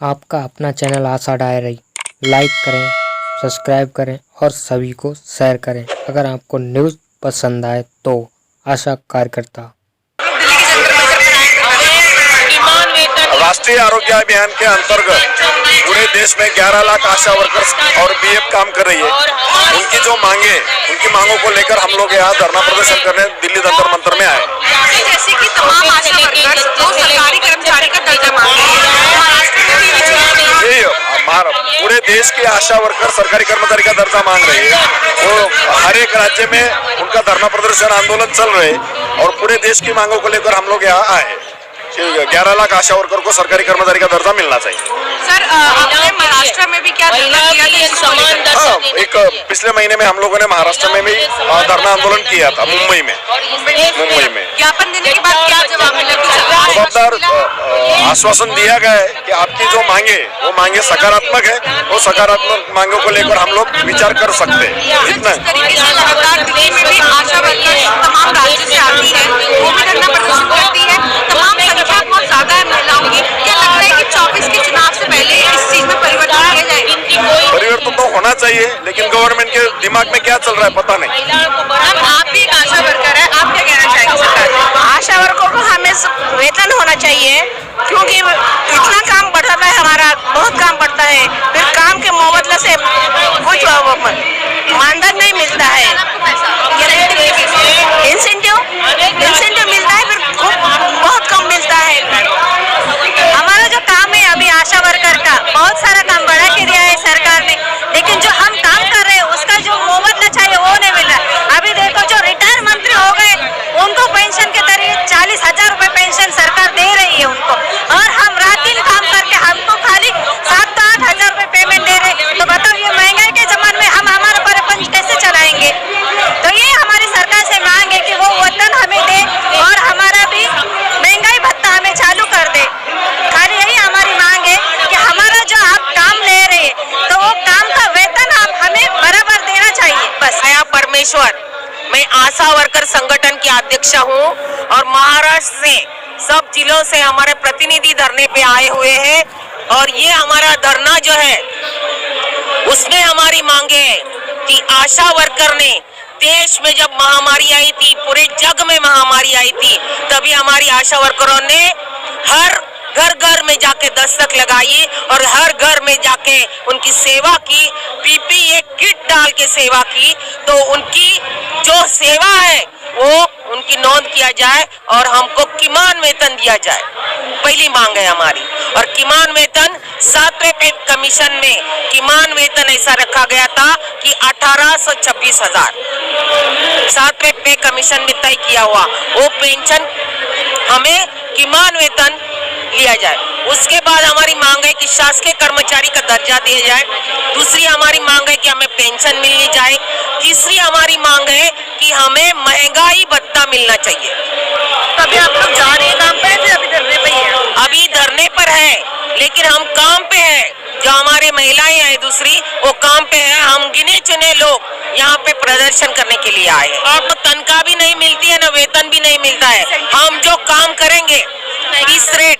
आपका अपना चैनल आशा diary like करें, सब्सक्राइब करें और सभी को शेयर करें। अगर आपको न्यूज़ पसंद आए तो आशा कार्यकर्ता। राष्ट्रीय आरोग्य अभियान के अंतर्गत पूरे देश में 11 लाख आशा वर्कर्स और बीएफ काम कर रही है। उनकी जो मांगे, उनकी मांगों को लेकर हम लोग यहाँ धरना प्रदर्शन करने दिल्ली जंतर मंतर में आए। जैसे कि तमाम आशा वर्कर्स को सरकारी कर्मचारी का दर्जा मांगे पूरे देश के आशा वर्कर सरकारी कर्मचारी का दर्जा मांग रही है। वो हर एक राज्य में उनका धरना प्रदर्शन आंदोलन चल रहे और पूरे देश की मांगों को लेकर हम लोग यहाँ आए। 11 लाख आशा वर्कर को सरकारी कर्मचारी का दर्जा मिलना चाहिए। सर, आपने महाराष्ट्र में भी क्या धरना किया था? एक पिछले महीने में हम लोगों ने महाराष्ट्र में भी धरना आंदोलन किया था, मुंबई में। ज्ञापन देने के बाद क्या जवाब मिला? जवाबदार आश्वासन दिया गया है कि आपकी जो मांगे वो मांगे सकारात्मक है। वो सकारात्मक मांगों को लेकर हम लोग विचार कर सकते हैं। इतना लगातार दिल्ली में भी आशा वर्कर्स तमाम राज्यों से आती है, वो भी धरना प्रदर्शन करती है। तमाम संख्या बहुत ज्यादा है महिलाओं की। क्या लगता है कि 24 के चुनाव से पहले इस चीज में परिवर्तन किया जाएगा? परिवर्तन तो होना चाहिए, लेकिन गवर्नमेंट के दिमाग में क्या चल रहा है पता नहीं। आप भी एक आशा वर्कर है, आप क्या कहना चाहेंगे सरकार को? आशा वर्कर को हमें वेतन होना चाहिए, क्योंकि इतना काम बढ़ता है, हमारा बहुत काम बढ़ता है। फिर काम के मुआवजे से कुछ मानधन नहीं मिलता है, इंसेंटिव मिलता है, फिर बहुत कम मिलता है। हमारा जो काम है अभी आशा वर्कर का, बहुत सारा काम बढ़ा के दिया है सरकार ने, लेकिन जो हम काम कर रहे हैं उसका जो मुआवजा चाहिए वो नहीं मिल रहा। अभी देखो जो रिटायर मंत्री हो गए उनको पेंशन के जरिए 40,000 रुपए पेंशन सरकार दे रही है उनको, और हम रात दिन काम करके हमको खाली 7-8 हजार रुपए पेमेंट दे रहे। तो बताओ, ये महंगाई के जमाने में हम हमारा परिवार कैसे चलाएंगे? तो ये हमारी सरकार से मांग है कि वो वेतन हमें दे और हमारा भी महंगाई भत्ता हमें चालू कर दे। खाली यही हमारी मांग है कि हमारा जो आप काम ले रहे हैं तो वो काम का वेतन आप हमें बराबर देना चाहिए। बस। परमेश्वर, मैं आशा वर्कर संगठन की अध्यक्ष हूँ और महाराष्ट्र से सब जिलों से हमारे प्रतिनिधि धरने पे आए हुए हैं। और ये हमारा धरना जो है उसमें हमारी मांगे है कि आशा वर्कर ने देश में जब महामारी आई थी, पूरे जग में महामारी आई थी, तभी हमारी आशा वर्करों ने हर घर घर में जाके दस्तक लगाई और हर घर में जाके उनकी सेवा की, पीपीई किट डाल के सेवा की। तो उनकी जो सेवा है वो उनकी नोंद किया जाए और हमको किमान वेतन दिया जाए, पहली मांग है हमारी। और किमान वेतन 7वें पे कमीशन में किमान वेतन ऐसा रखा गया था कि 18,26,000 7वें पे कमीशन में तय किया हुआ वो पेंशन हमें किमान वेतन लिया जाए। उसके बाद हमारी मांग है कि शासकीय कर्मचारी का दर्जा दिया जाए। दूसरी हमारी मांग है कि हमें पेंशन मिलनी चाहिए। तीसरी हमारी मांग है कि हमें महंगाई भत्ता मिलना चाहिए। तभी आप लोग जा रहे हैं काम पे, फिर अभी धरने पे ही है? अभी धरने पर है, लेकिन हम काम पे है। जो हमारे महिलाएं हैं दूसरी, वो काम पे है। हम गिने चुने लोग यहाँ पे प्रदर्शन करने के लिए आए हैं। और तनख्वाह भी नहीं मिलती है, ना वेतन भी नहीं मिलता है। हम जो काम करेंगे इस रेट,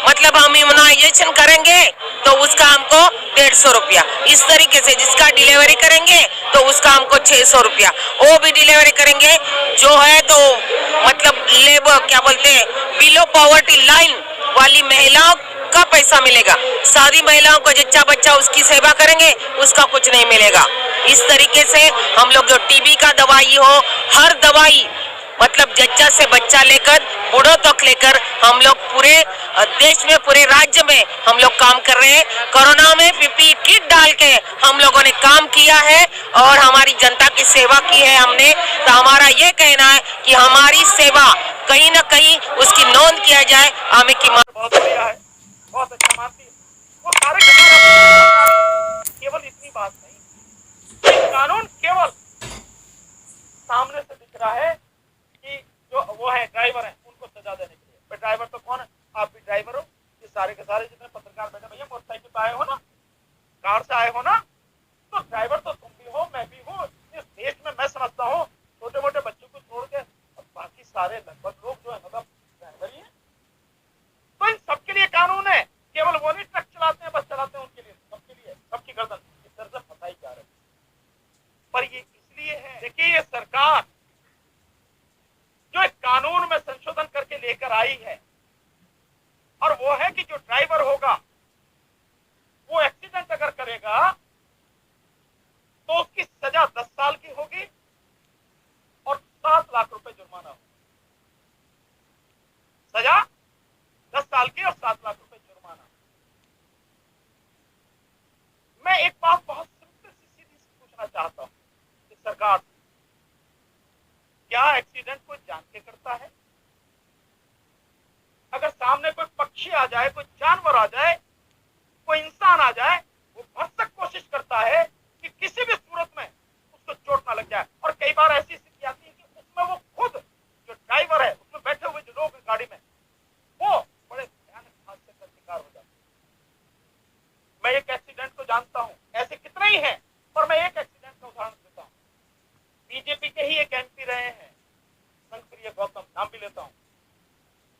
मतलब हम इम्यूनाइजेशन करेंगे तो उसका हमको 150 रुपया, इस तरीके से जिसका डिलीवरी करेंगे तो उसका हमको 600 रुपया, वो भी डिलीवरी करेंगे जो है तो मतलब लेबर क्या बोलते हैं, बिलो पॉवर्टी लाइन वाली महिलाओं का पैसा मिलेगा। सारी महिलाओं को जच्चा बच्चा उसकी सेवा करेंगे उसका कुछ नहीं मिलेगा। इस तरीके से हम लोग जो टीबी का दवाई हो, हर दवाई मतलब जच्चा से बच्चा लेकर बूढ़ों तक लेकर हम लोग पूरे देश में, पूरे राज्य में हम लोग काम कर रहे हैं। कोरोना में पीपीई किट डाल के हम लोगों ने काम किया है और हमारी जनता की सेवा की है हमने। तो हमारा ये कहना है कि हमारी सेवा कहीं ना कहीं उसकी नोंद किया जाए। हमें की बहुत बढ़िया है, बहुत अच्छा मानती है वो सारे। केवल इतनी बात नहीं, कानून केवल सामने से दिख रहा है कि जो वो है ड्राइवर है उनको सजा देने के लिए। ड्राइवर तो कौन है? आप भी ड्राइवर हो। ये सारे के सारे जितने पत्रकार बैठे, भैया मोटरसाइकिल पे आए हो ना, कार से आए हो ना, तो ड्राइवर तो तुम भी हो, मैं भी हूँ। इस देश में मैं समझता हूँ छोटे मोटे बच्चों को छोड़ के बाकी सारे लगभग लोग जो है मतलब ड्राइवर ही है। तो इन सबके लिए कानून है, केवल वो नहीं ट्रक चला होगा, वो एक्सीडेंट अगर करेगा तो उसकी सजा 10 साल की होगी और 7 लाख रुपए जुर्माना होगा। सजा 10 साल की और 7 लाख रुपए जुर्माना। मैं एक बात बहुत सिंपल सी सीधी सी पूछना चाहता हूं कि सरकार क्या एक्सीडेंट कोई जान के करता है? अगर सामने कोई पक्षी आ जाए, कोई जानवर आ जाए, कोई इंसान आ जाए, वो भरसक कोशिश करता है कि किसी भी सूरत में उसको चोट ना लग जाए। और कई बार ऐसी स्थिति आती है कि उसमें वो खुद जो ड्राइवर है, उसमें बैठे हुए जो लोग हैं गाड़ी में, वो बड़े भयानक हादसे का शिकार हो जाते हैं। मैं एक एक्सीडेंट को जानता हूं, ऐसे कितने ही हैं, और मैं एक एक्सीडेंट का उदाहरण देता हूं। बीजेपी के ही एक एमपी रहे हैं, संगप्रिय गौतम, नाम भी लेता हूं।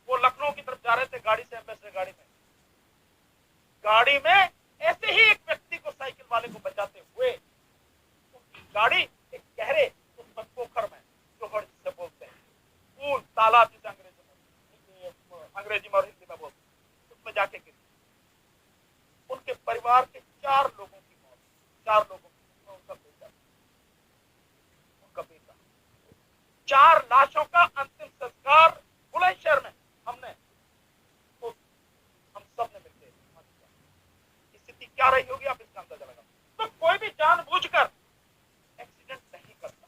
वो लखनऊ की तरफ जा रहे थे गाड़ी से, एम्बेसडर गाड़ी में ऐसे ही एक व्यक्ति को, साइकिल वाले को बचाते हुए उसकी गाड़ी एक गहरे उस पोखर में, जोहड़ जिसे बोलते हैं, पूल तालाब जिसे अंग्रेजी में और हिंदी में बोलते हैं, उसमें जाके गिरी। उनके परिवार के 4 लोगों की मौत, 4 लोगों की, उनका बेटा 4 लाशों का अंतिम संस्कार बुलंदशहर में हमने, तो हम सब ने मिलकर स्थिति क्या रही होगी आप इसका अंदाजा लगाओ। तो कोई भी जानबूझकर एक्सीडेंट नहीं करता,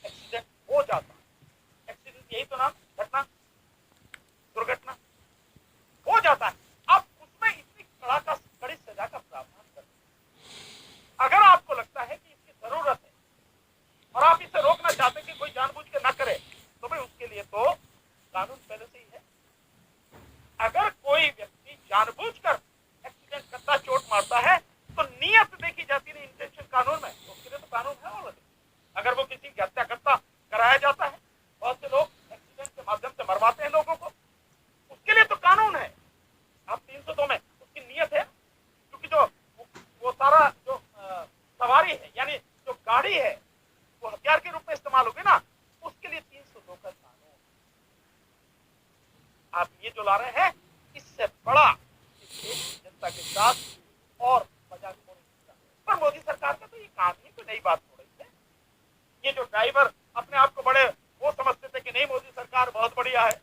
एक्सीडेंट हो जाता। एक्सीडेंट यही तो नाम, घटना, दुर्घटना हो जाता है। अब उसमें इतनी कड़ी सजा का प्रावधान कर, अगर आपको लगता है कि इसकी जरूरत है और आप इसे रोकना चाहते हैं कि कोई जानबूझ के ना करे, तो भाई उसके लिए तो कानून पहले से ही है। अगर कोई व्यक्ति जानबूझकर एक्सीडेंट करता, चोट मारता है, तो नियत देखी जाती नहीं इंटेंशन कानून में, तो उसके लिए तो कानून है ऑलरेडी। अगर वो किसी की हत्या करता कराया जाता है, बहुत से लोग एक्सीडेंट के माध्यम से मरवाते हैं लोगों को, उसके लिए तो कानून है। आप 302 में उसकी नियत है, क्योंकि जो वो सारा जो सवारी है, यानी जो गाड़ी है, वो हथियार के रूप में इस्तेमाल होगी ना, उसके लिए 302 का कानून। आप ये जो ला रहे हैं, इससे बड़ा जनता के साथ और मजाक हो नहीं सकता। पर मोदी सरकार का तो ये काम ही, कोई नई बात हो रही है। ये जो ड्राइवर अपने आप को बड़े वो समझते थे कि नहीं मोदी सरकार बहुत बढ़िया है,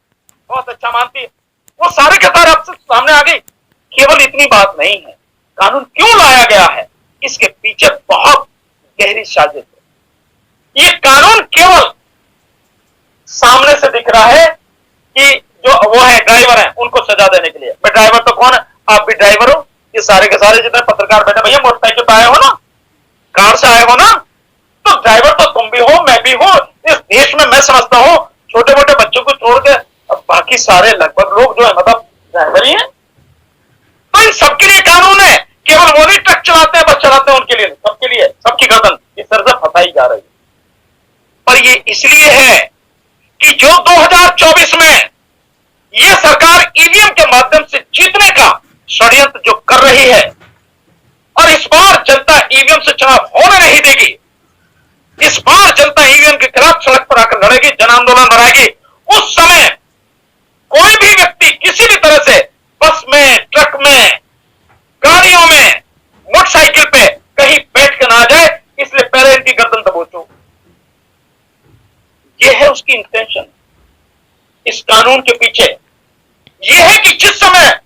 बहुत अच्छा मानती है, वो सारे के सारे अब सामने आ गई। केवल इतनी बात नहीं है, कानून क्यों लाया गया है, इसके पीछे बहुत गहरी साजिश है। ये कानून केवल सामने से दिख रहा है कि जो वो है ड्राइवर है उनको सजा देने के लिए। मैं ड्राइवर तो कौन है, आप भी ड्राइवर हो, ये सारे के सारे जितने पत्रकार बैठे, भैया मोटरसाइकिल पे आए हो ना, कार से आए हो ना, तो ड्राइवर तो तुम भी हो, मैं भी हूं। इस देश में मैं समझता हूं छोटे मोटे बच्चों को छोड़ के बाकी सारे लगभग लोग जो है मतलब ड्राइवर ही है। तो इन सबके लिए कानून है, केवल वो नहीं ट्रक चलाते हैं, बस चलाते हैं उनके लिए, सबके लिए, सबकी गर्दन इस तरह से फंसाई जा रही है। पर ये इसलिए है कि जो 2024 में यह सरकार ईवीएम के माध्यम से जीतने का षड्यंत्र जो कर रही है, और इस बार जनता ईवीएम से चुनाव होने नहीं देगी। इस बार जनता ईवीएम के खिलाफ सड़क पर आकर लड़ेगी, जन आंदोलन बनाएगी। उस समय कोई भी व्यक्ति किसी भी तरह से बस में, ट्रक में, गाड़ियों में, मोटरसाइकिल पे कहीं बैठ के ना जाए, इसलिए पहले इनकी गर्दन दबोचो। यह है उसकी इंटेंशन इस कानून के पीछे। यह है कि जिस समय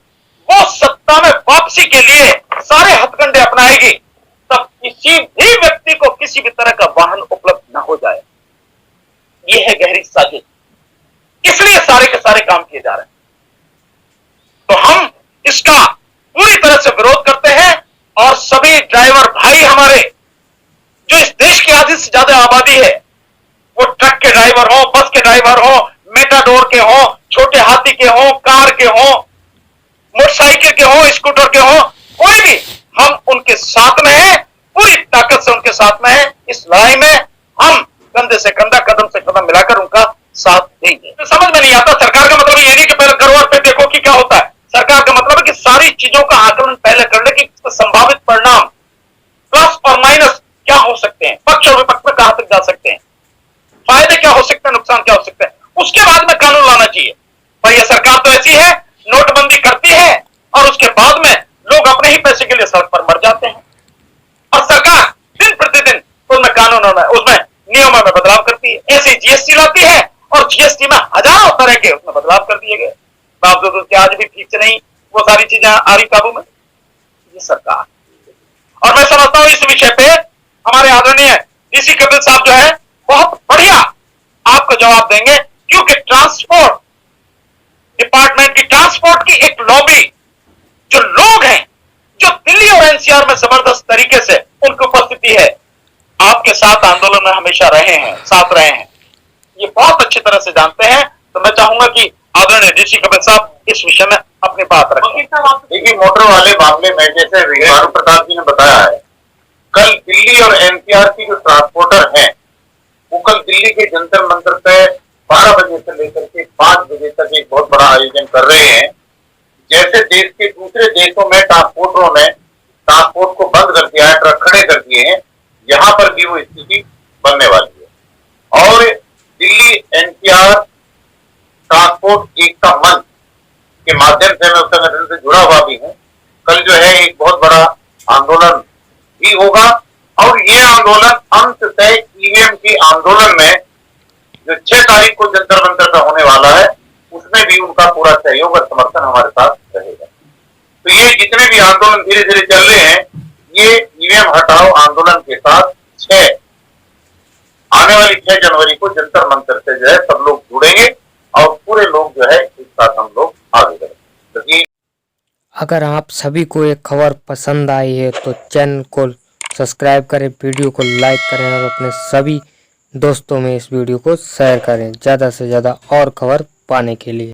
वो सत्ता में वापसी के लिए सारे हथकंडे अपनाएगी, तब किसी भी व्यक्ति को किसी भी तरह का वाहन उपलब्ध न हो जाए। यह है गहरी साजिश, इसलिए सारे के सारे काम किए जा रहे हैं। तो हम इसका पूरी तरह से विरोध करते हैं, और सभी ड्राइवर भाई हमारे जो इस देश की आधी से ज्यादा आबादी है, वो ट्रक के ड्राइवर हो, बस के ड्राइवर हो, मेटाडोर के हो, छोटे हाथी के हो, कार के हो, मोटरसाइकिल के हो, स्कूटर के हो, कोई भी, हम उनके साथ में हैं, पूरी ताकत से उनके साथ में हैं। इस लड़ाई में हम कंधे से कंधा, कदम से कदम मिलाकर उनका साथ देंगे। तो समझ में नहीं आता, सरकार का मतलब ये नहीं कि पहले करो और फिर देखो कि क्या होता है। सरकार का मतलब है कि सारी चीजों का आकलन पहले कर ले कि संभावित परिणाम प्लस और माइनस क्या हो सकते हैं, पक्ष और विपक्ष में कहां तक जा सकते हैं, फायदे क्या हो सकते हैं, नुकसान क्या हो सकते हैं, उसके बाद में कानून लाना चाहिए। पर यह सरकार तो ऐसी है, नोटबंदी करती है और उसके बाद में लोग अपने ही पैसे के लिए सड़क पर मर जाते हैं। और सरकार दिन प्रतिदिन उसमें कानूनों में, उसमें नियमों में बदलाव करती है। ऐसी जीएसटी लाती है और जीएसटी में हजारों तरह के उसमें बदलाव कर दिए गए, बावजूद उसके आज भी ठीक से नहीं वो सारी चीजें आ रही काबू में। ये सरकार, और मैं समझता हूं इस विषय पे हमारे आदरणीय डीसी कपिल साहब जो है बहुत बढ़िया आपको जवाब देंगे, क्योंकि ट्रांसपोर्ट डिपार्टमेंट की, ट्रांसपोर्ट की एक लॉबी, जो लोग हैं जो दिल्ली और एनसीआर में जबरदस्त तरीके से उनकी उपस्थिति है, आपके साथ आंदोलन में हमेशा रहे हैं, साथ रहे हैं, ये बहुत अच्छी तरह से जानते हैं। तो मैं चाहूंगा कि आदरणीय डीसी कपिल साहब इस विषय में अपनी बात रखें। देखिए, मोटर वाले मामले में जैसे भानु प्रताप जी ने बताया है, कल दिल्ली और एनसीआर की जो ट्रांसपोर्टर हैं वो कल दिल्ली के जंतर मंतर पे 12 बजे से लेकर के 5 बजे तक एक बहुत बड़ा आयोजन कर रहे हैं। जैसे देश के दूसरे देशों में ट्रांसपोर्टरों ने ट्रांसपोर्ट को बंद कर दिया है, ट्रक खड़े कर दिए हैं, यहाँ पर भी वो स्थिति बनने वाली है। और दिल्ली एनसीआर ट्रांसपोर्ट एकता मंच के माध्यम से मैं उस संगठन से जुड़ा हुआ भी हूँ। कल जो है एक बहुत बड़ा आंदोलन भी होगा और ये आंदोलन अंततः ईवीएम के आंदोलन में जो 6 तारीख को जंतर मंतर का होने वाला है उसमें भी उनका पूरा सहयोग और समर्थन हमारे साथ रहेगा। तो ये जितने भी आंदोलन धीरे धीरे चल रहे हैं, ये ईवीएम हटाओ आंदोलन के साथ आने वाली 6 जनवरी को जंतर मंतर से जो है सब लोग जुड़ेंगे और पूरे लोग जो है इस साथ हम लोग आगे बढ़ेंगे। अगर आप सभी को एक खबर पसंद आई है तो चैनल को सब्सक्राइब करें, वीडियो को लाइक करें और अपने सभी दोस्तों में इस वीडियो को शेयर करें ज़्यादा से ज़्यादा और खबर पाने के लिए।